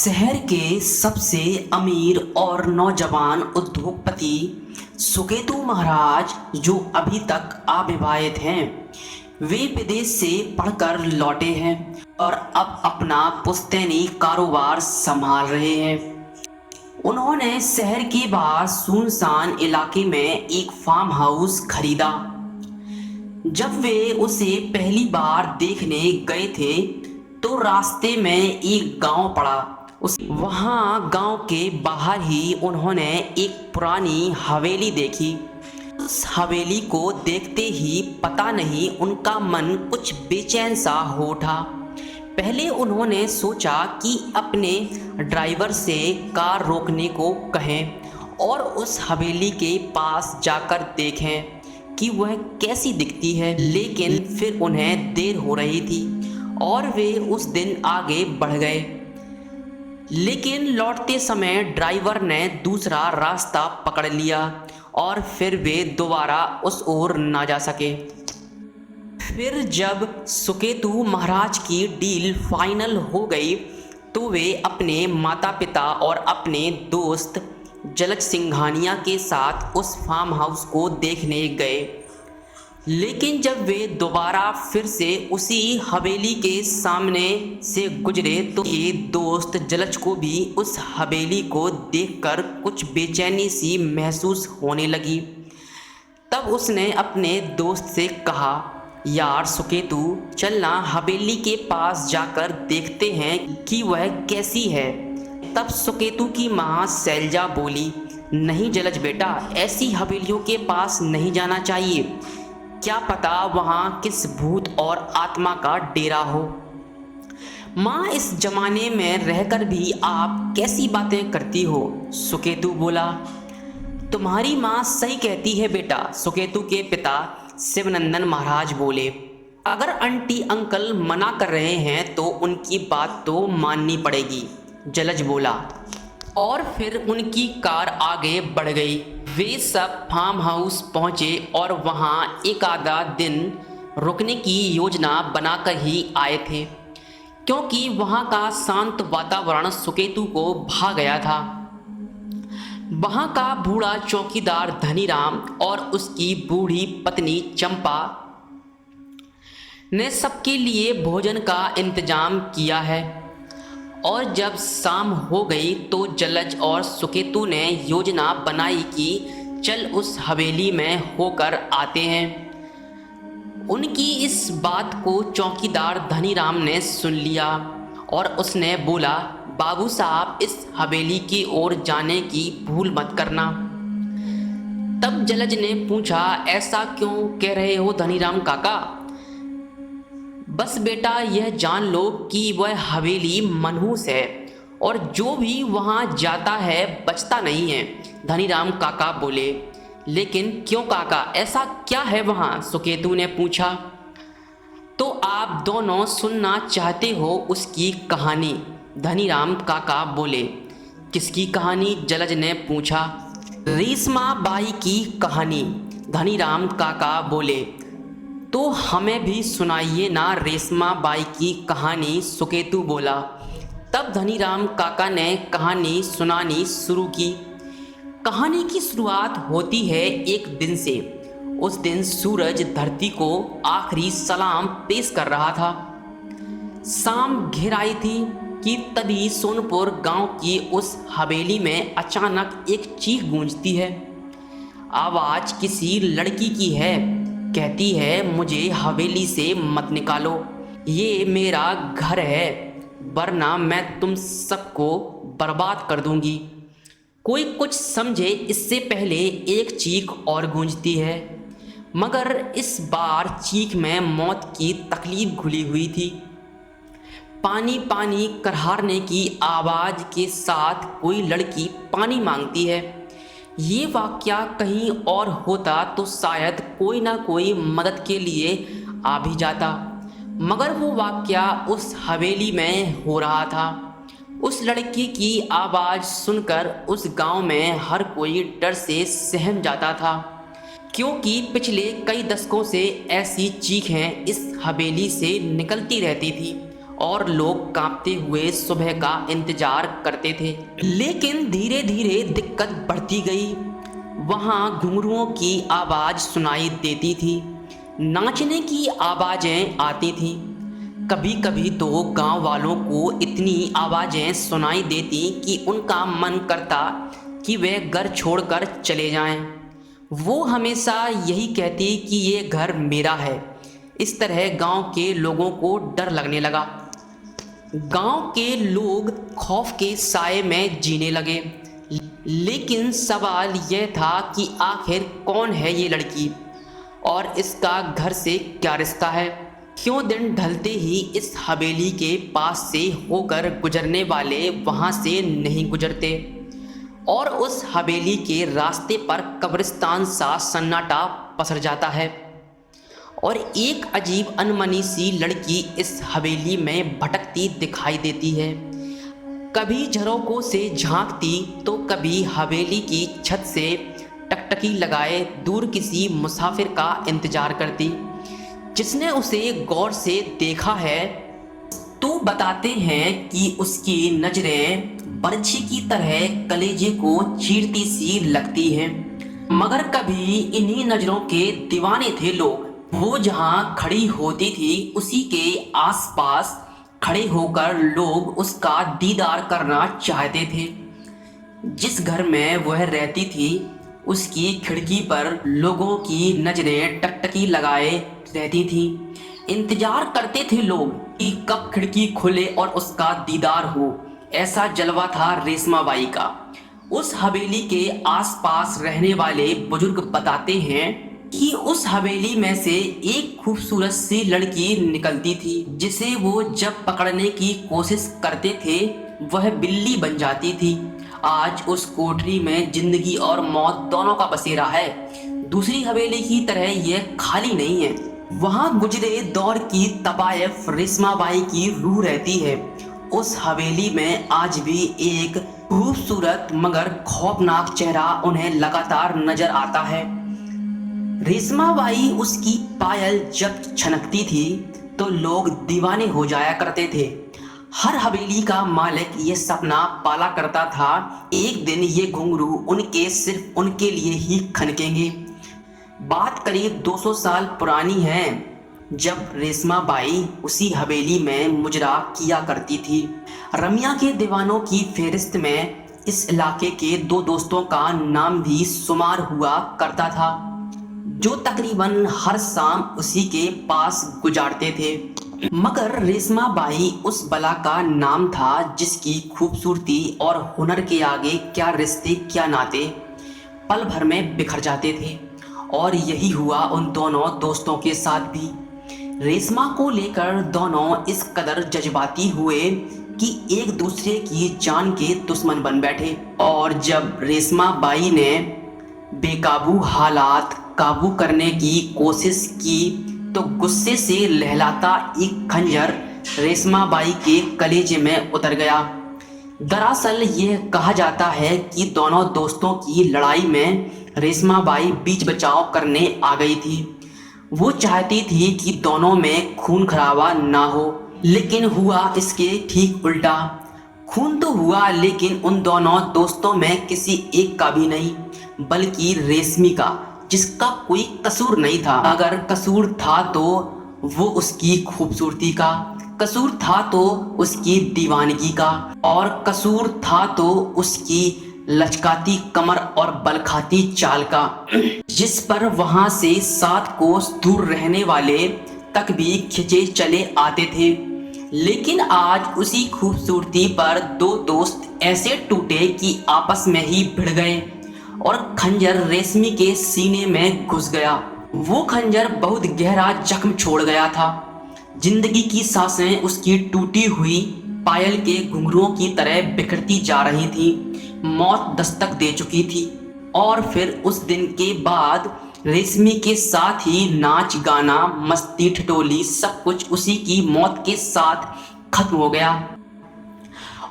शहर के सबसे अमीर और नौजवान उद्योगपति सुकेतु महाराज, जो अभी तक अविवाहित हैं, वे विदेश से पढ़कर लौटे हैं और अब अपना पुश्तैनी कारोबार संभाल रहे हैं। उन्होंने शहर के बाहर सुनसान इलाके में एक फार्म हाउस खरीदा। जब वे उसे पहली बार देखने गए थे तो रास्ते में एक गांव पड़ा। वहां गांव के बाहर ही उन्होंने एक पुरानी हवेली देखी। उस हवेली को देखते ही पता नहीं उनका मन कुछ बेचैन सा हो उठा। पहले उन्होंने सोचा कि अपने ड्राइवर से कार रोकने को कहें और उस हवेली के पास जाकर देखें कि वह कैसी दिखती है, लेकिन फिर उन्हें देर हो रही थी और वे उस दिन आगे बढ़ गए। लेकिन लौटते समय ड्राइवर ने दूसरा रास्ता पकड़ लिया और फिर वे दोबारा उस ओर ना जा सके। फिर जब सुकेतु महाराज की डील फाइनल हो गई तो वे अपने माता पिता और अपने दोस्त जलज सिंघानिया के साथ उस फार्म हाउस को देखने गए। लेकिन जब वे दोबारा फिर से उसी हवेली के सामने से गुजरे तो ये दोस्त जलज को भी उस हवेली को देखकर कुछ बेचैनी सी महसूस होने लगी। तब उसने अपने दोस्त से कहा, यार सुकेतु, चलना हवेली के पास जाकर देखते हैं कि वह कैसी है। तब सुकेतु की माँ शैलजा बोली, नहीं जलज बेटा, ऐसी हवेलियों के पास नहीं जाना चाहिए, क्या पता वहाँ किस भूत और आत्मा का डेरा हो। माँ, इस जमाने में रहकर भी आप कैसी बातें करती हो? सुकेतु बोला। तुम्हारी माँ सही कहती है बेटा, सुकेतु के पिता शिवनंदन महाराज बोले। अगर आंटी अंकल मना कर रहे हैं तो उनकी बात तो माननी पड़ेगी, जलज बोला। और फिर उनकी कार आगे बढ़ गई। वे सब फार्म हाउस पहुंचे और वहां एक आधा दिन रुकने की योजना बनाकर ही आए थे, क्योंकि वहां का शांत वातावरण सुकेतु को भा गया था। वहां का बूढ़ा चौकीदार धनीराम और उसकी बूढ़ी पत्नी चंपा ने सबके लिए भोजन का इंतजाम किया है। और जब शाम हो गई तो जलज और सुकेतु ने योजना बनाई कि चल उस हवेली में होकर आते हैं। उनकी इस बात को चौकीदार धनीराम ने सुन लिया और उसने बोला, बाबू साहब, इस हवेली की ओर जाने की भूल मत करना। तब जलज ने पूछा, ऐसा क्यों कह रहे हो धनीराम काका? बस बेटा, यह जान लो कि वह हवेली मनहूस है और जो भी वहां जाता है बचता नहीं है, धनीराम काका बोले। लेकिन क्यों काका, ऐसा क्या है वहां? सुकेतु ने पूछा। तो आप दोनों सुनना चाहते हो उसकी कहानी, धनीराम काका बोले। किसकी कहानी? जलज ने पूछा। रेशमा बाई की कहानी, धनीराम काका बोले। तो हमें भी सुनाइए ना रेशमा बाई की कहानी, सुकेतु बोला। तब धनीराम काका ने कहानी सुनानी शुरू की। कहानी की शुरुआत होती है एक दिन से। उस दिन सूरज धरती को आखिरी सलाम पेश कर रहा था। शाम घिर आई थी कि तभी सोनपुर गांव की उस हवेली में अचानक एक चीख गूंजती है। आवाज किसी लड़की की है, कहती है, मुझे हवेली से मत निकालो, ये मेरा घर है, वरना मैं तुम सबको बर्बाद कर दूंगी। कोई कुछ समझे इससे पहले एक चीख और गूंजती है, मगर इस बार चीख में मौत की तकलीफ घुली हुई थी। पानी पानी करहारने की आवाज़ के साथ कोई लड़की पानी मांगती है। ये वाक़या कहीं और होता तो शायद कोई ना कोई मदद के लिए आ भी जाता, मगर वो वाक़या उस हवेली में हो रहा था। उस लड़की की आवाज़ सुनकर उस गांव में हर कोई डर से सहम जाता था, क्योंकि पिछले कई दशकों से ऐसी चीखें इस हवेली से निकलती रहती थी और लोग कांपते हुए सुबह का इंतजार करते थे। लेकिन धीरे धीरे दिक्कत बढ़ती गई। वहाँ घुंघरुओं की आवाज़ सुनाई देती थी, नाचने की आवाज़ें आती थीं। कभी कभी तो गांव वालों को इतनी आवाज़ें सुनाई देती कि उनका मन करता कि वे घर छोड़कर चले जाएं। वो हमेशा यही कहती कि ये घर मेरा है। इस तरह गांव के लोगों को डर लगने लगा। गांव के लोग खौफ के साए में जीने लगे। लेकिन सवाल यह था कि आखिर कौन है ये लड़की और इसका घर से क्या रिश्ता है। क्यों दिन ढलते ही इस हवेली के पास से होकर गुजरने वाले वहां से नहीं गुजरते और उस हवेली के रास्ते पर कब्रिस्तान सा सन्नाटा पसर जाता है और एक अजीब अनमनी सी लड़की इस हवेली में भटकती दिखाई देती है। कभी झरोकों से झांकती तो कभी हवेली की छत से टकटकी लगाए दूर किसी मुसाफिर का इंतजार करती जिसने उसे गौर से देखा है। तो बताते हैं कि उसकी नजरें बर्छी की तरह कलेजे को चीरती सी लगती हैं। मगर कभी इन्हीं नजरों के दीवाने थे लोग। वो जहां खड़ी होती थी उसी के आसपास खड़े होकर लोग उसका दीदार करना चाहते थे। जिस घर में वह रहती थी उसकी खिड़की पर लोगों की नजरें टकटकी लगाए रहती थी। इंतजार करते थे लोग कि कब खिड़की खुले और उसका दीदार हो। ऐसा जलवा था रेशमा बाई का। उस हवेली के आसपास रहने वाले बुजुर्ग बताते हैं कि उस हवेली में से एक खूबसूरत सी लड़की निकलती थी जिसे वो जब पकड़ने की कोशिश करते थे वह बिल्ली बन जाती थी। आज उस कोठरी में जिंदगी और मौत दोनों का बसेरा है। दूसरी हवेली की तरह यह खाली नहीं है। वहां गुजरे दौर की तबायफ रेशमा बाई की रूह रहती है। उस हवेली में आज भी एक खूबसूरत मगर खौफनाक चेहरा उन्हें लगातार नजर आता है। रेशमा बाई उसकी पायल जब छनकती थी तो लोग दीवाने हो जाया करते थे। हर हवेली का मालिक ये सपना पाला करता था, एक दिन ये घुंघरू उनके सिर्फ उनके लिए ही खनकेंगे। बात करीब 200 साल पुरानी है जब रेशमा बाई उसी हवेली में मुजरा किया करती थी। रमिया के दीवानों की फेहरिस्त में इस इलाके के दो दोस्तों का नाम भी शुमार हुआ करता था जो तकरीबन हर शाम उसी के पास गुजारते थे। मगर रेशमा बाई उस बला का नाम था जिसकी खूबसूरती और हुनर के आगे क्या रिश्ते क्या नाते पल भर में बिखर जाते थे। और यही हुआ उन दोनों दोस्तों के साथ भी। रेशमा को लेकर दोनों इस कदर जज्बाती हुए कि एक दूसरे की जान के दुश्मन बन बैठे। और जब रेशमा बाई ने बेकाबू हालात काबू करने की कोशिश की तो गुस्से से लहलाता एक खंजर रेशमा बाई के कलेजे में उतर गया। दरअसल यह कहा जाता है कि दोनों दोस्तों की लड़ाई में रेशमा बाई बीच बचाव करने आ गई थी। वो चाहती थी कि दोनों में खून खराबा ना हो, लेकिन हुआ इसके ठीक उल्टा। खून तो हुआ लेकिन उन दोनों दोस्तों में किसी एक का भी नहीं, बल्कि रेशमी का, जिसका कोई कसूर नहीं था। अगर कसूर था तो वो उसकी खूबसूरती का, कसूर था तो उसकी दीवानगी का, और कसूर था तो उसकी लचकाती कमर और बलखाती चाल का, जिस पर वहां से 7 कोस दूर रहने वाले तक भी खिंचे चले आते थे। लेकिन आज उसी खूबसूरती पर दो दोस्त ऐसे टूटे कि आपस में ही भिड़ गए और खंजर रेशमी के सीने में घुस गया। वो खंजर बहुत गहरा जख्म छोड़ गया था। जिंदगी की सांसें उसकी टूटी हुई पायल के घुंघरुओं की तरह बिखरती जा रही थी। मौत दस्तक दे चुकी थी। और फिर उस दिन के बाद रेशमी के साथ ही नाच गाना मस्ती ठिठोली सब कुछ उसी की मौत के साथ खत्म हो गया।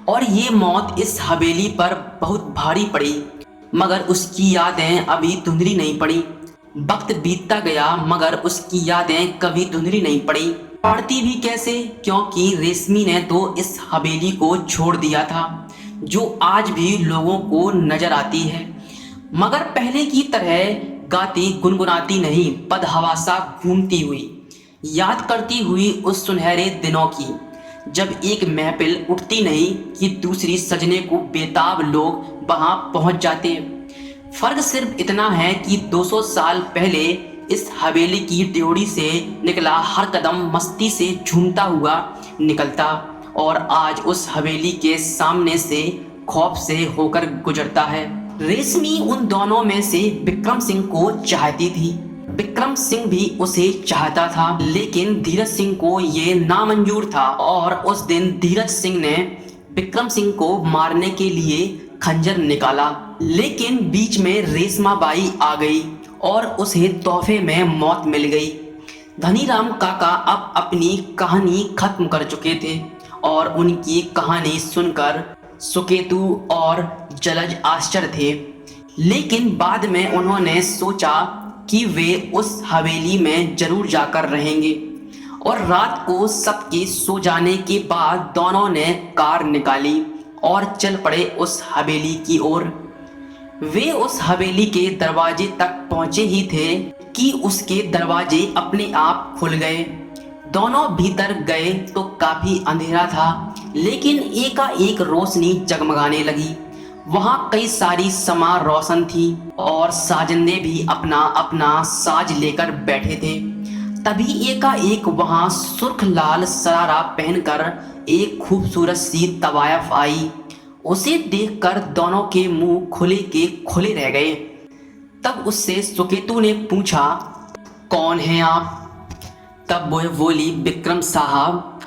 और ये मौत इस हवेली पर बहुत भारी पड़ी, मगर उसकी यादें अभी धुंधली नहीं पड़ी। वक्त बीतता गया मगर उसकी यादें कभी धुंधली नहीं पड़ी। पढ़ती भी कैसे, क्योंकि रेशमी ने तो इस हवेली को छोड़ दिया था, जो आज भी लोगों को नजर आती है, मगर पहले की तरह गाती गुनगुनाती नहीं, बदहवासा घूमती हुई, याद करती हुई उस सुनहरे दिनों की, जब एक महफिल उठती नहीं कि दूसरी सजने को बेताब लोग वहां पहुंच जाते। फर्क सिर्फ इतना है कि 200 साल पहले इस हवेली की ड्योढ़ी से निकला हर कदम मस्ती से झूमता हुआ निकलता, और आज उस हवेली के सामने से खौफ से होकर गुजरता है। रेशमी उन दोनों में से विक्रम सिंह को चाहती थी, विक्रम सिंह भी उसे चाहता था, लेकिन धीरज सिंह को ये नामंजूर था, और उस दिन धीरज सिंह ने विक्रम सिंह को मारने के लिए खंजर निकाला, लेकिन बीच में रेशमा बाई आ गई और उसे तोहफे में मौत मिल गई। धनीराम काका अब अपनी कहानी खत्म कर चुके थे, और उनकी कहानी सुनकर सुकेतु और जलज आश्चर्य थे, लेकिन बाद में उन्होंने सोचा कि वे उस हवेली में जरूर जाकर रहेंगे, और रात को सबके सो जाने के बाद दोनों ने कार निकाली और चल पड़े उस हवेली की ओर। वे उस हवेली के दरवाजे तक पहुंचे ही थे कि उसके दरवाजे अपने आप खुल गए। दोनों भीतर गए तो काफी अंधेरा था, लेकिन एकाएक रोशनी जगमगाने लगी। वहां कई सारी समा रोशन थी, और साजंदे भी अपना अपना साज लेकर बैठे थे। तभी एकाएक वहां सुर्ख लाल सरारा पहनकर एक खूबसूरत सी तवायफ आई। उसे देखकर दोनों के मुंह खुले के खुले रह गए। तब उससे सुकेतु ने पूछा, कौन हैं आप? तब वो बोली, विक्रम साहब,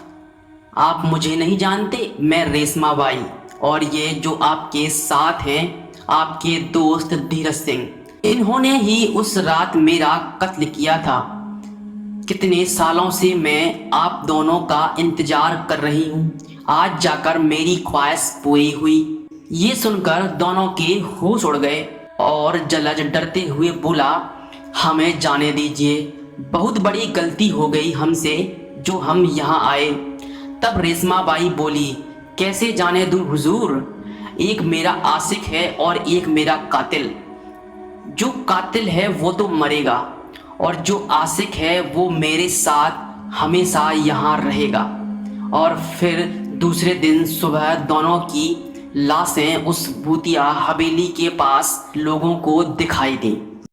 आप मुझे नहीं जानते, मैं रेशमा बाई, और ये जो आपके साथ हैं आपके दोस्त धीरज सिंह, इन्होंने ही उस रात मेरा कत्ल किया था। कितने सालों से मैं आप दोनों का इंतजार कर रही हूँ, आज जाकर मेरी ख्वाहिश पूरी हुई। ये सुनकर दोनों के होश उड़ गए, और जलज डरते हुए बोला, हमें जाने दीजिए, बहुत बड़ी गलती हो गई हमसे जो हम यहाँ आए। तब रेशमा बाई बोली, कैसे जाने दूं हुजूर, एक मेरा आशिक है और एक मेरा कातिल। जो कातिल है वो तो मरेगा, और जो आशिक है वो मेरे साथ हमेशा यहाँ रहेगा। और फिर दूसरे दिन सुबह दोनों की लाशें उस भूतिया हवेली के पास लोगों को दिखाई दी।